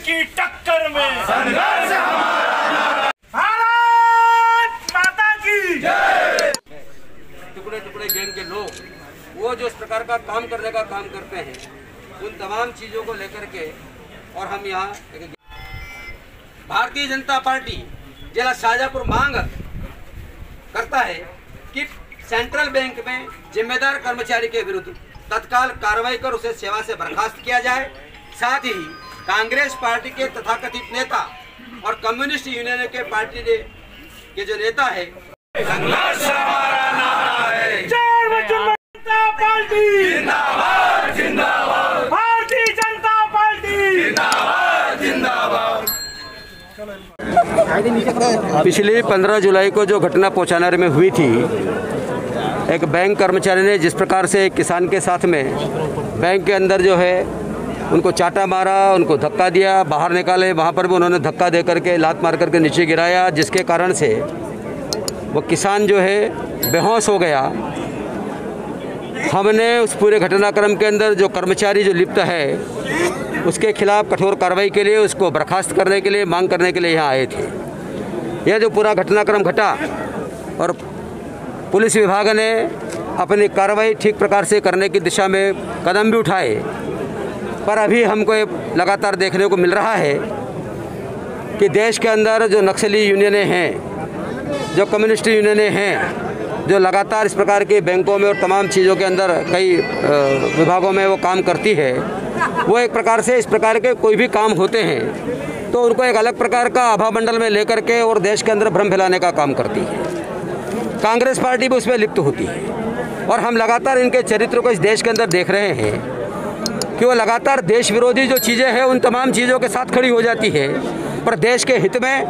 की टक्कर में संघर्ष हमारा। भारत माता की जय। टुकड़े टुकड़े गैंग के लोग वो जो इस प्रकार का काम करने का काम करते हैं, उन तमाम चीज़ों को लेकर के और हम यहाँ भारतीय जनता पार्टी जिला शाहजहाँपुर मांग करता है कि सेंट्रल बैंक में जिम्मेदार कर्मचारी के विरुद्ध तत्काल कार्रवाई कर उसे सेवा से बर्खास्त किया जाए। साथ ही कांग्रेस पार्टी के तथाकथित नेता और कम्युनिस्ट यूनियन के पार्टी के जो नेता है, संघर्ष हमारा नारा है। जनता पार्टी जिंदाबाद जिंदाबाद, भारतीय जनता पार्टी जिंदाबाद जिंदाबाद। पिछली 15 जुलाई को जो घटना पहुंचानर में हुई थी, एक बैंक कर्मचारी ने जिस प्रकार से एक किसान के साथ में बैंक के अंदर जो है उनको चाटा मारा, उनको धक्का दिया, बाहर निकाले, वहाँ पर भी उन्होंने धक्का दे करके लात मार करके नीचे गिराया, जिसके कारण से वो किसान जो है बेहोश हो गया। हमने उस पूरे घटनाक्रम के अंदर जो कर्मचारी जो लिप्त है उसके खिलाफ कठोर कार्रवाई के लिए, उसको बर्खास्त करने के लिए, मांग करने के लिए यहाँ आए थे। यह जो पूरा घटनाक्रम घटा और पुलिस विभाग ने अपनी कार्रवाई ठीक प्रकार से करने की दिशा में कदम भी उठाए, पर अभी हमको लगातार देखने को मिल रहा है कि देश के अंदर जो नक्सली यूनियनें हैं, जो कम्युनिस्ट यूनियनें हैं, जो लगातार इस प्रकार के बैंकों में और तमाम चीज़ों के अंदर कई विभागों में वो काम करती है, वो एक प्रकार से इस प्रकार के कोई भी काम होते हैं तो उनको एक अलग प्रकार का आभा मंडल में लेकर के और देश के अंदर भ्रम फैलाने का काम करती है। कांग्रेस पार्टी भी उसमें लिप्त होती है और हम लगातार इनके चरित्र को इस देश के अंदर देख रहे हैं कि वो लगातार देश विरोधी जो चीज़ें हैं उन तमाम चीज़ों के साथ खड़ी हो जाती है, पर देश के हित में,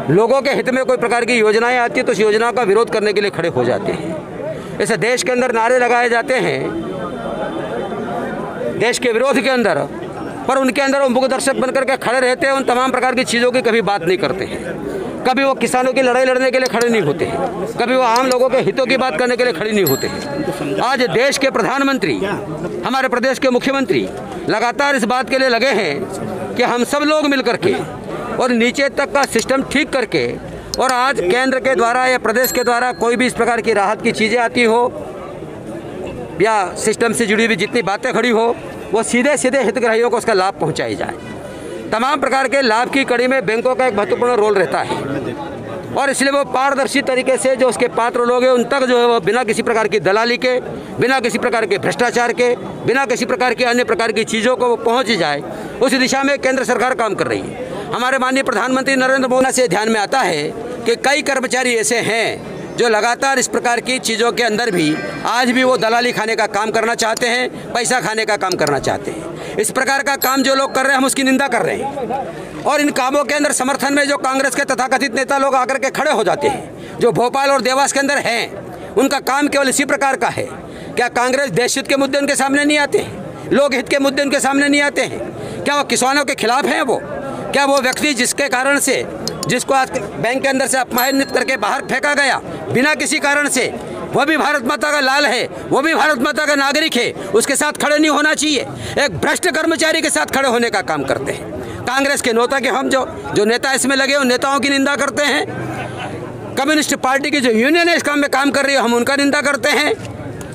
लोगों के हित में कोई प्रकार की योजनाएं आती है तो उस योजना का विरोध करने के लिए खड़े हो जाते हैं। ऐसे देश के अंदर नारे लगाए जाते हैं देश के विरोध के अंदर, पर उनके अंदर वो मुख्य दर्शक बनकर के खड़े रहते हैं, उन तमाम प्रकार की चीज़ों की कभी बात नहीं करते हैं। कभी वो किसानों की लड़ाई लड़ने के लिए खड़े नहीं होते हैं, कभी वो आम लोगों के हितों की बात करने के लिए खड़े नहीं होते हैं। आज देश के प्रधानमंत्री, हमारे प्रदेश के मुख्यमंत्री लगातार इस बात के लिए लगे हैं कि हम सब लोग मिल करके और नीचे तक का सिस्टम ठीक करके, और आज केंद्र के द्वारा या प्रदेश के द्वारा कोई भी इस प्रकार की राहत की चीज़ें आती हो या सिस्टम से जुड़ी हुई जितनी बातें खड़ी हो, वो सीधे सीधे हितग्राहियों को उसका लाभ पहुंचाई जाए। तमाम प्रकार के लाभ की कड़ी में बैंकों का एक महत्वपूर्ण रोल रहता है और इसलिए वो पारदर्शी तरीके से जो उसके पात्र लोग हैं उन तक जो है वो बिना किसी प्रकार की दलाली के, बिना किसी प्रकार के भ्रष्टाचार के, बिना किसी प्रकार की अन्य प्रकार की चीज़ों को वो पहुँच जाए, उस दिशा में केंद्र सरकार काम कर रही है। हमारे माननीय प्रधानमंत्री नरेंद्र मोदी से ध्यान में आता है कि कई कर्मचारी ऐसे हैं जो लगातार इस प्रकार की चीज़ों के अंदर भी आज भी वो दलाली खाने का काम करना चाहते हैं, पैसा खाने का काम करना चाहते हैं। इस प्रकार का काम जो लोग कर रहे हैं हम उसकी निंदा कर रहे हैं और इन कामों के अंदर समर्थन में जो कांग्रेस के तथाकथित नेता लोग आकर के खड़े हो जाते हैं, जो भोपाल और देवास के अंदर हैं, उनका काम केवल इसी प्रकार का है। क्या कांग्रेस देश हित के मुद्दे उनके सामने नहीं आते हैं? लोक हित के मुद्दे उनके सामने नहीं आते हैं? क्या वो किसानों के खिलाफ हैं? क्या वो व्यक्ति जिसके कारण से, जिसको आज बैंक के अंदर से अपमानित करके बाहर फेंका गया बिना किसी कारण से, वो भी भारत माता का लाल है, वो भी भारत माता का नागरिक है, उसके साथ खड़े नहीं होना चाहिए। एक भ्रष्ट कर्मचारी के साथ खड़े होने का काम करते हैं। कांग्रेस के नेता के हम जो नेता इसमें लगे उन नेताओं की निंदा करते हैं। कम्युनिस्ट पार्टी की जो यूनियन है इस काम में काम कर रही है हम उनका निंदा करते हैं,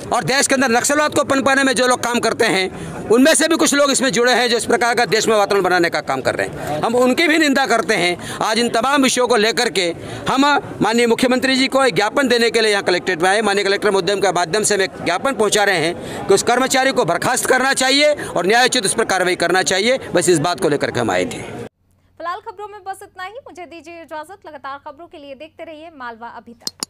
और देश के अंदर नक्सलवाद को पनपाने में जो लोग काम करते हैं उनमें से भी कुछ लोग इसमें जुड़े हैं जो इस प्रकार का देश में वातावरण बनाने का काम कर रहे हैं, हम उनकी भी निंदा करते हैं। आज इन तमाम विषयों को लेकर के हम माननीय मुख्यमंत्री जी को एक ज्ञापन देने के लिए यहाँ कलेक्ट्रेट में आए। माननीय कलेक्टर महोदय के माध्यम से हम एक ज्ञापन पहुँचा रहे हैं कि उस कर्मचारी को बर्खास्त करना चाहिए और न्यायोचित उस पर कार्रवाई करना चाहिए। बस इस बात को लेकर के हम आए थे। फिलहाल खबरों में बस इतना ही, मुझे दीजिए इजाजत। लगातार खबरों के लिए देखते रहिए मालवा अभी तक।